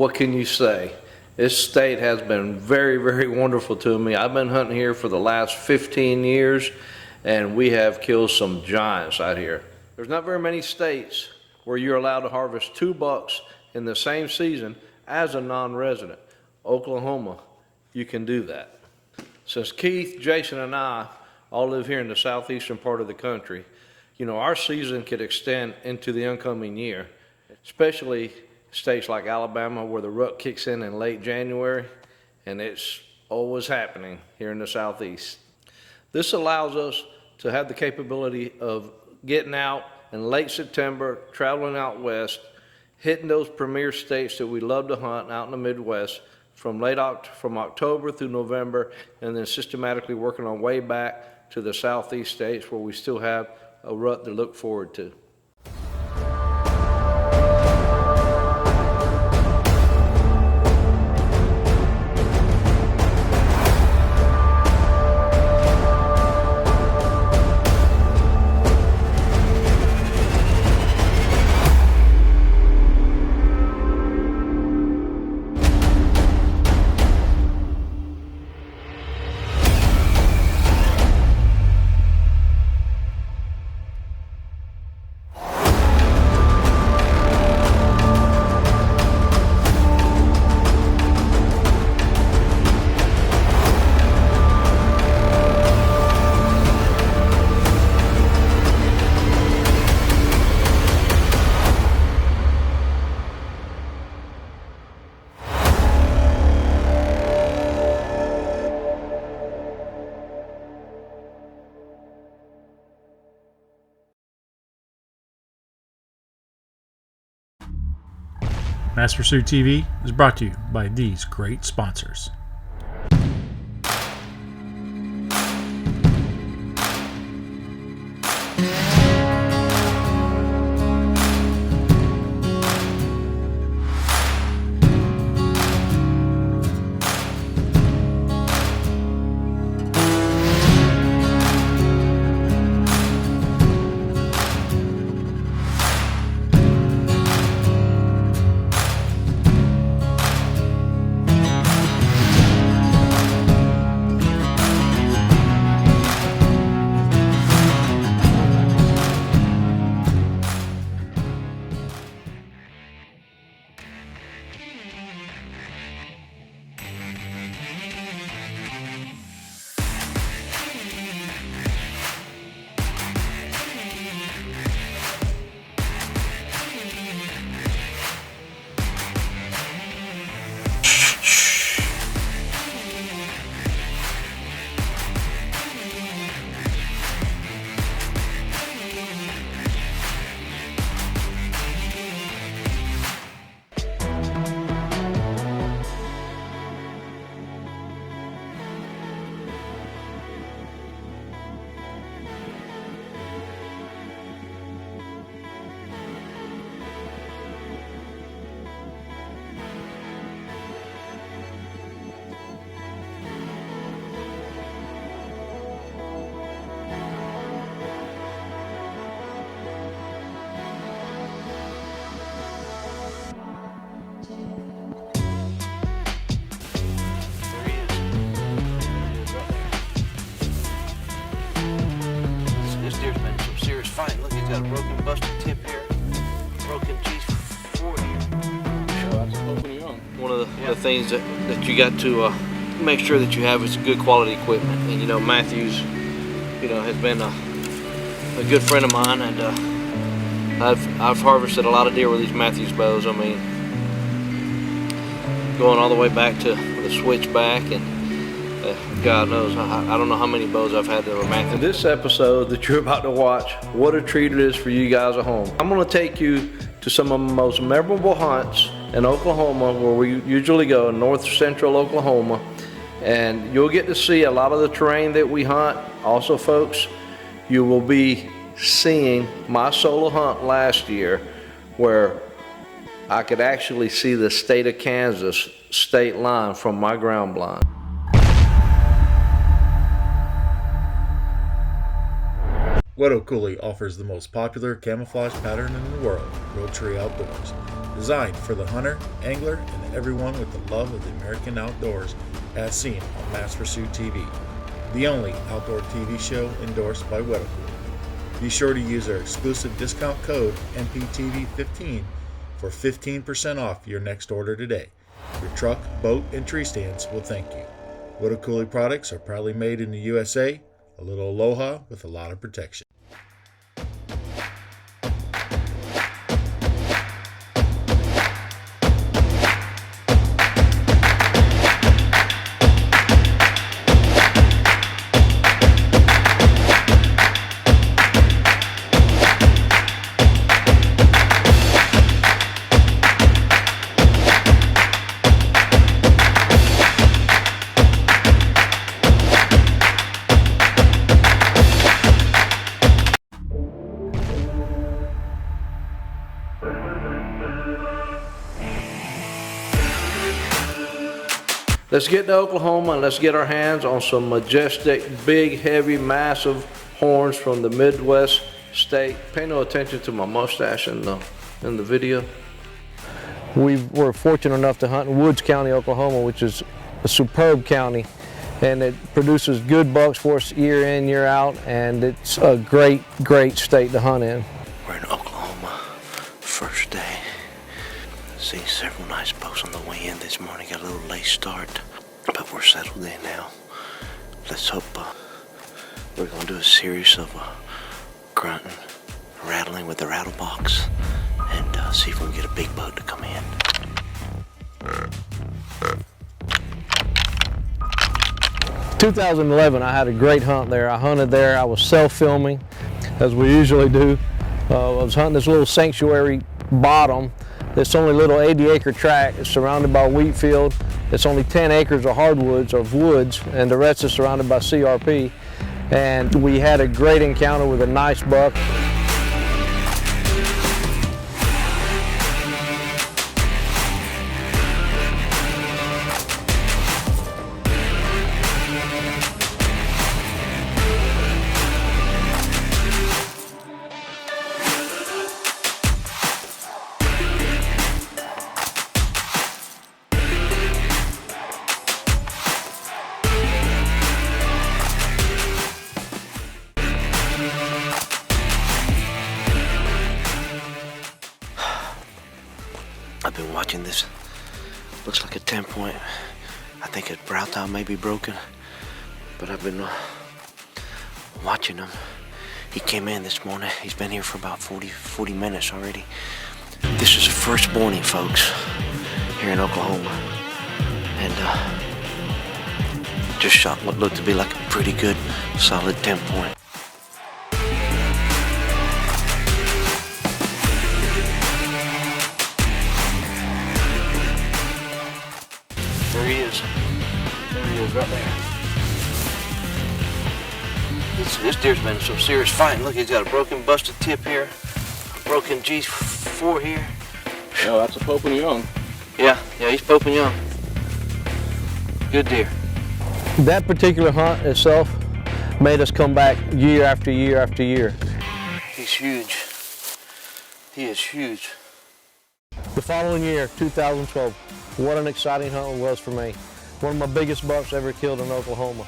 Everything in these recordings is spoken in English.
what can you say? This state has been very, very wonderful to me. I've been hunting here for the last 15 years, and we have killed some giants out here. There's not very many states where you're allowed to harvest 2 bucks in the same season as a non-resident. Oklahoma, you can do that. Since Keith, Jason, and I all live here in the southeastern part of the country, you know, our season could extend into the oncoming year, especially states like Alabama where the rut kicks in late January, and it's always happening here in the southeast. This allows us to have the capability of getting out in late September, traveling out west, hitting those premier states that we love to hunt out in the Midwest from October through November, and then systematically working our way back to the southeast states where we still have a rut to look forward to. Mass Pursuit TV is brought to you by these great sponsors. Got a broken busted tip here, broken teeth for you. One of the things that you got to make sure that you have is good quality equipment. And you know, Matthews, you know, has been a good friend of mine, and I've harvested a lot of deer with these Matthews bows. I mean, going all the way back to the switchback, and God knows, I don't know how many bows I've had that were Matthews. In this episode that you're about to watch, what a treat it is for you guys at home. I'm going to take you to some of the most memorable hunts in Oklahoma, where we usually go, in north central Oklahoma, and you'll get to see a lot of the terrain that we hunt. Also, folks, you will be seeing my solo hunt last year, where I could actually see the state of Kansas state line from my ground blind. Wet'suwet'en offers the most popular camouflage pattern in the world, Realtree Outdoors. designed for the hunter, angler, and everyone with the love of the American outdoors, as seen on Mass Pursuit TV, the only outdoor TV show endorsed by Whittaker. Be sure to use our exclusive discount code MPTV15 for 15% off your next order today. Your truck, boat, and tree stands will thank you. Whittaker products are proudly made in the USA. A little aloha with a lot of protection. Let's get to Oklahoma and let's get our hands on some majestic, big, heavy, massive horns from the Midwest state. Pay no attention to my mustache in the video. We were fortunate enough to hunt in Woods County, Oklahoma, which is a superb county, and it produces good bucks for us year in, year out, and it's a great, great state to hunt in. We're in Oklahoma, first day. See several nice bucks on the way in this morning. Got a little late start, but we're settled in now. Let's hope we're gonna do a series of grunting, rattling with the rattle box, and see if we can get a big buck to come in. In 2011, I had a great hunt there. I hunted there. I was self-filming, as we usually do. I was hunting this little sanctuary bottom. This only little 80-acre tract is surrounded by a wheat field. It's only 10 acres of hardwoods, of woods, and the rest is surrounded by CRP. And we had a great encounter with a nice buck. I've been watching this. Looks like a 10-point. I think his brow tile may be broken, but I've been watching him. He came in this morning. He's been here for about 40 minutes already. This is the first morning, folks, here in Oklahoma, and just shot what looked to be like a pretty good, solid 10-point. There he is. There he is, right there. This deer's been in some serious fighting. Look, he's got a broken, busted tip here. Broken G4 here. Oh, that's a Pope and Young. Yeah, he's Pope and Young. Good deer. That particular hunt itself made us come back year after year after year. He's huge. He is huge. The following year, 2012, what an exciting hunt it was for me. One of my biggest bucks ever killed in Oklahoma.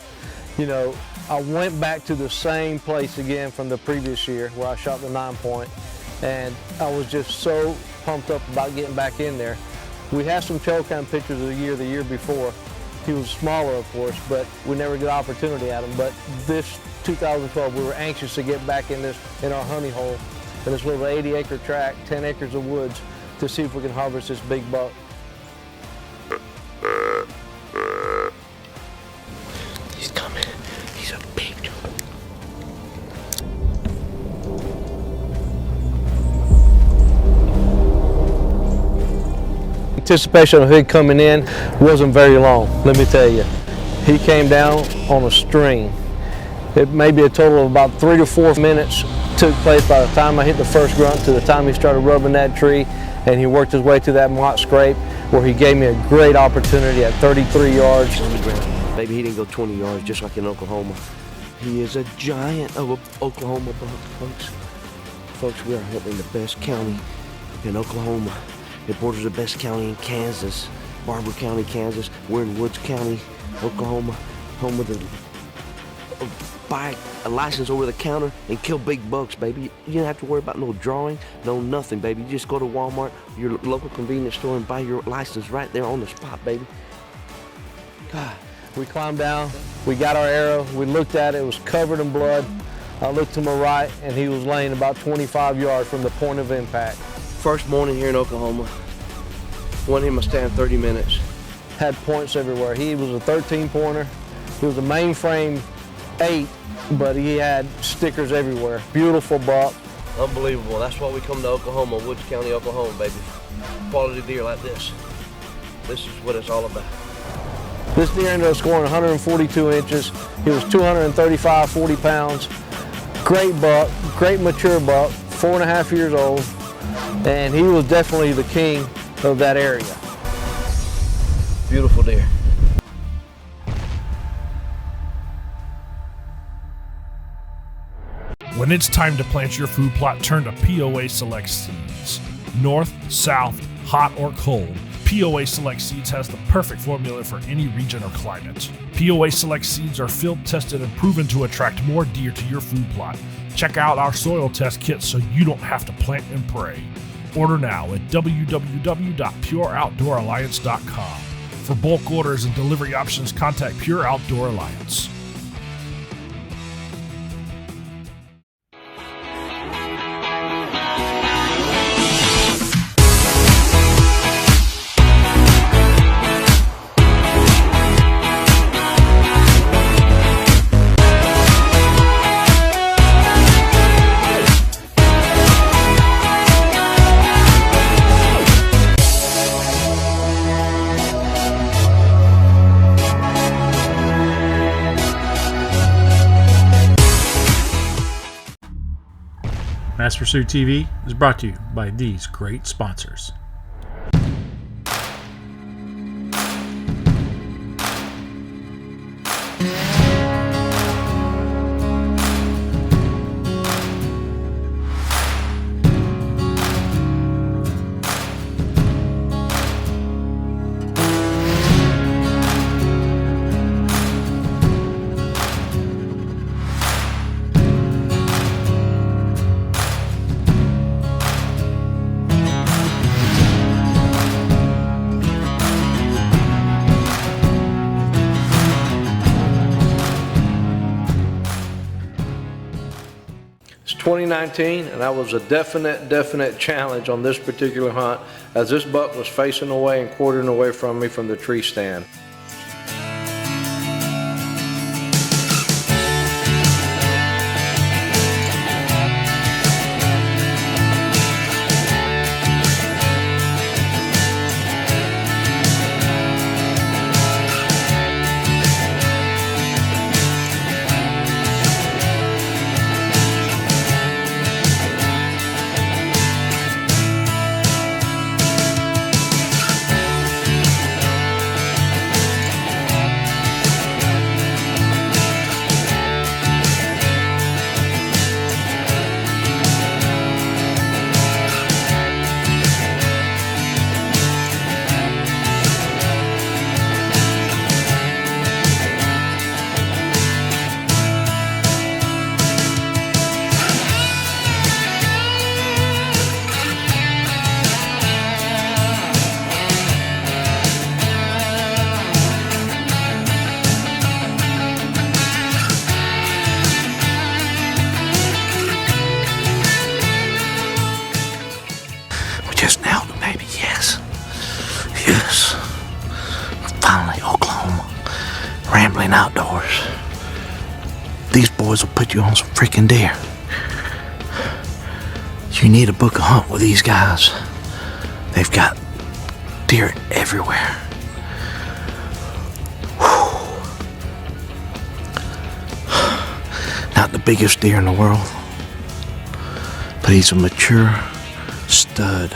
You know, I went back to the same place again from the previous year where I shot the 9-point, and I was just so pumped up about getting back in there. We had some trail cam pictures of the year before. He was smaller, of course, but we never got opportunity at him. But this 2012, we were anxious to get back in our honey hole, in this little 80-acre tract, 10 acres of woods, to see if we can harvest this big buck. He's coming. He's a big one. Anticipation of him coming in wasn't very long, let me tell you. He came down on a string. It may be a total of about 3 to 4 minutes took place by the time I hit the first grunt to the time he started rubbing that tree, and he worked his way to that mock scrape where he gave me a great opportunity at 33 yards. Maybe he didn't go 20 yards just like in Oklahoma. He is a giant of Oklahoma buck, folks. Folks, we are hunting the best county in Oklahoma. It borders the best county in Kansas, Barber County, Kansas. We're in Woods County, Oklahoma, home of the buy a license over the counter and kill big bucks, baby. You don't have to worry about no drawing, no nothing, baby. You just go to Walmart, your local convenience store, and buy your license right there on the spot, baby. God. We climbed down, we got our arrow, we looked at it, it was covered in blood. I looked to my right and he was laying about 25 yards from the point of impact. First morning here in Oklahoma, wanted him to stand 30 minutes. Had points everywhere. He was a 13 pointer. He was a mainframe 8, but he had stickers everywhere. Beautiful buck. Unbelievable. That's why we come to Oklahoma, Woods County, Oklahoma, baby. Quality deer like this. This is what it's all about. This deer ended up scoring 142 inches. He was 235, 40 pounds. Great buck, great mature buck, 4.5 years old. And he was definitely the king of that area. Beautiful deer. When it's time to plant your food plot, turn to POA Select Seeds. North, south, hot or cold, POA Select Seeds has the perfect formula for any region or climate. POA Select Seeds are field tested and proven to attract more deer to your food plot. Check out our soil test kit so you don't have to plant and pray. Order now at www.pureoutdooralliance.com. For bulk orders and delivery options, contact Pure Outdoor Alliance. Mass Pursuit TV is brought to you by these great sponsors. It's 2019, and that was a definite challenge on this particular hunt, as this buck was facing away and quartering away from me from the tree stand. Just nailed it, baby. Yes. Yes. Finally, Oklahoma. Rambling outdoors. These boys will put you on some freaking deer. You need to book a hunt with these guys. They've got deer everywhere. Whew. Not the biggest deer in the world, but he's a mature stud.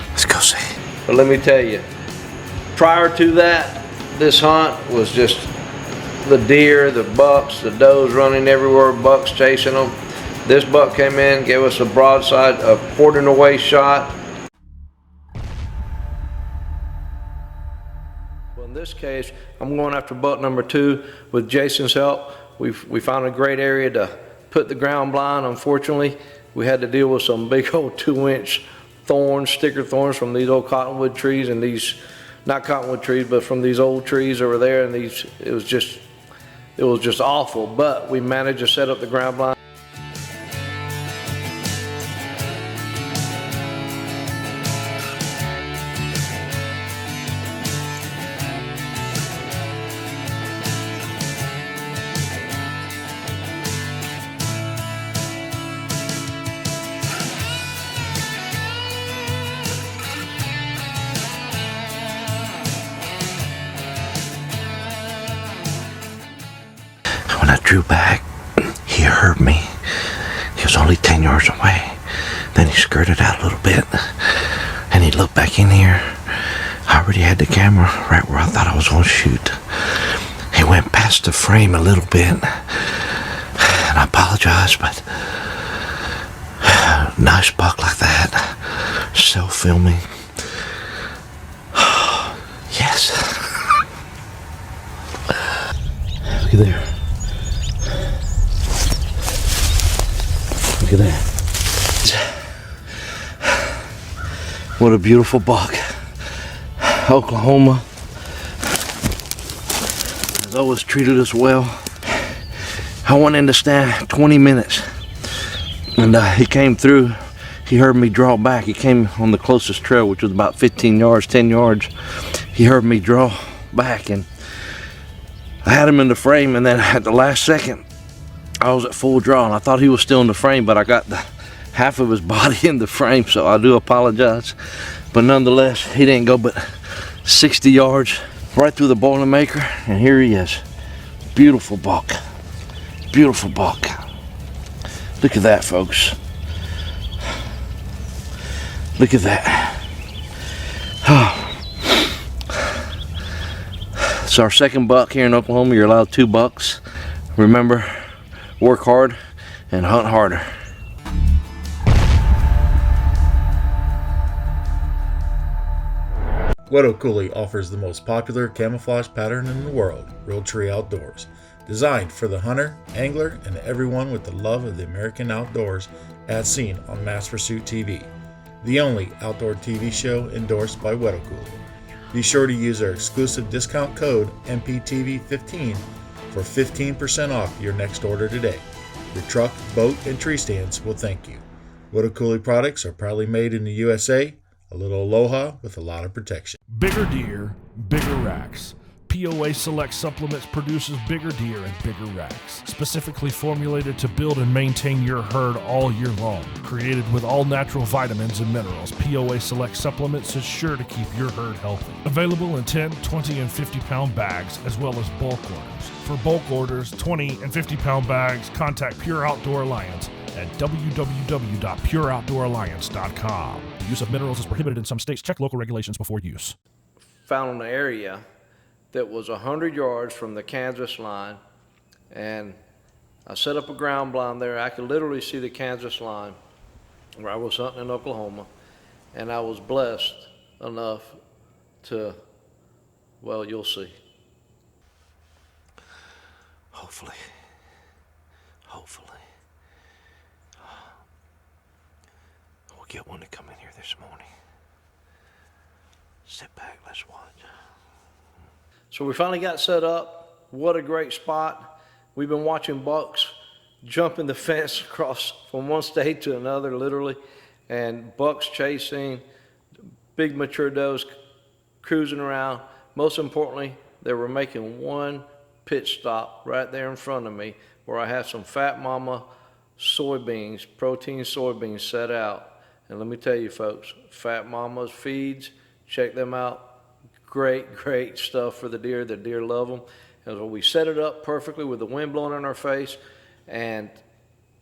Let's go see. But let me tell you, prior to that, this hunt was just the deer, the bucks, the does running everywhere, bucks chasing them. This buck came in, gave us a broadside, a quartering away shot. Well, in this case, I'm going after buck number 2 with Jason's help. We found a great area to put the ground blind. Unfortunately, we had to deal with some big old 2-inch thorns, sticker thorns from these old cottonwood trees, and these, not cottonwood trees, but from these old trees over there, and these, it was just awful, but we managed to set up the ground blind. When I drew back, he heard me. He was only 10 yards away. Then he skirted out a little bit, and he looked back in here. I already had the camera right where I thought I was going to shoot. He went past the frame a little bit, and I apologize, but nice buck like that, self-filming. Yes. Look at there. Look at that. What a beautiful buck. Oklahoma has always treated us well. I went in the stand 20 minutes, and he came through. He heard me draw back. He came on the closest trail, which was about 15 yards, 10 yards. He heard me draw back, and I had him in the frame, and then at the last second, I was at full draw, and I thought he was still in the frame, but I got the half of his body in the frame, so I do apologize. But nonetheless, he didn't go but 60 yards right through the Boilermaker, and here he is. Beautiful buck. Beautiful buck. Look at that, folks. Look at that. Oh. It's our second buck here in Oklahoma. You're allowed 2 bucks. Remember, work hard and hunt harder. Weddell offers the most popular camouflage pattern in the world, Realtree Outdoors. Designed for the hunter, angler, and everyone with the love of the American outdoors, as seen on Mass Pursuit TV, the only outdoor TV show endorsed by Weddell. Be sure to use our exclusive discount code MPTV15 for 15% off your next order today. Your truck, boat, and tree stands will thank you. Weddell products are proudly made in the USA. A little aloha with a lot of protection. Bigger deer, bigger racks. POA Select Supplements produces bigger deer and bigger racks, specifically formulated to build and maintain your herd all year long. Created with all natural vitamins and minerals, POA Select Supplements is sure to keep your herd healthy. Available in 10, 20, and 50-pound bags, as well as bulk orders. For bulk orders, 20 and 50-pound bags, contact Pure Outdoor Alliance at www.pureoutdooralliance.com. The use of minerals is prohibited in some states. Check local regulations before use. Found an area that was 100 yards from the Kansas line, and I set up a ground blind there. I could literally see the Kansas line where I was hunting in Oklahoma, and I was blessed enough to, well, you'll see. Hopefully. We'll get one to come in here this morning. Sit back, let's watch. So we finally got set up. What a great spot. We've been watching bucks jumping the fence across from one state to another, literally, and bucks chasing, big mature does cruising around. Most importantly, they were making one pit stop right there in front of me where I had some Fat Mama soybeans, protein soybeans set out. And let me tell you folks, Fat Mama's feeds, check them out. Great stuff for the deer. The deer love them. And so we set it up perfectly with the wind blowing in our face. And,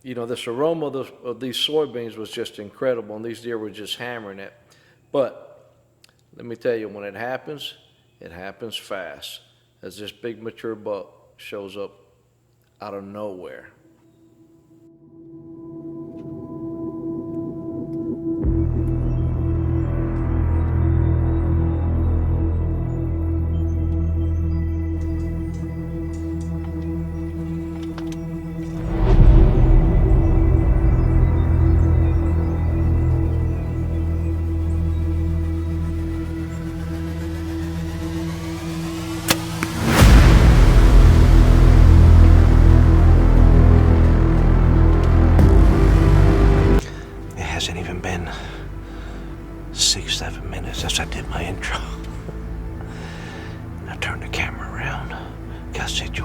you know, this aroma of these soybeans was just incredible. And these deer were just hammering it. But let me tell you, when it happens fast. As this big mature buck shows up out of nowhere.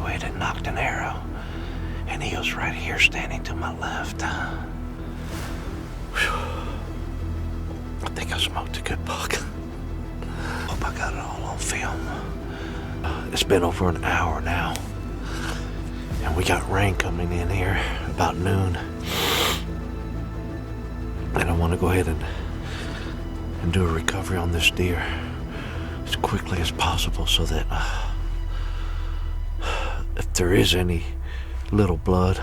go ahead and knock an arrow. And he was right here standing to my left. Whew. I think I smoked a good buck. Hope I got it all on film. It's been over an hour now. And we got rain coming in here about noon. And I want to go ahead and do a recovery on this deer as quickly as possible so that if there is any little blood,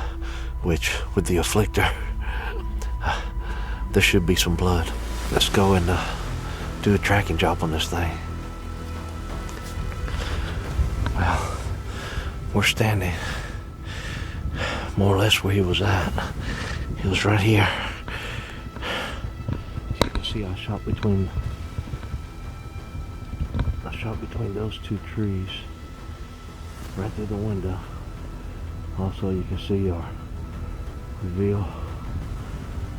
which with the afflictor, there should be some blood. Let's go and do a tracking job on this thing. Well, we're standing more or less where he was at. He was right here. You can see I shot between those two trees right through the window. Also, you can see our Reveal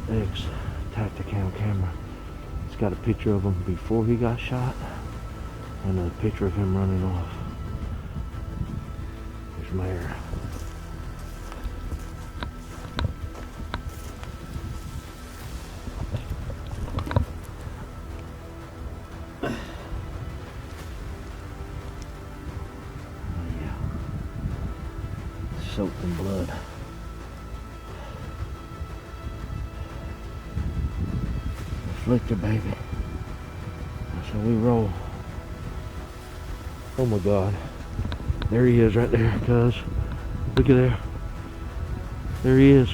X Tacticam camera. It's got a picture of him before he got shot and a picture of him running off. There's Mayor. Soaked in blood. Afflictor, baby. That's how we roll. Oh my God. There he is right there, cuz. Look at there. There he is.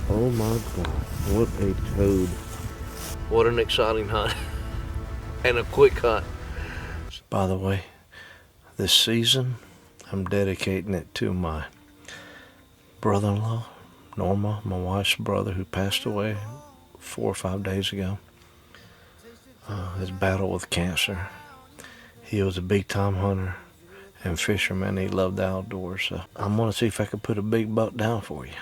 Oh my God. What a toad. What an exciting hunt. And a quick hunt. By the way, this season, I'm dedicating it to my brother-in-law, Norma, my wife's brother, who passed away 4 or 5 days ago. His battle with cancer. He was a big-time hunter and fisherman. He loved the outdoors. So I'm going to see if I can put a big buck down for you.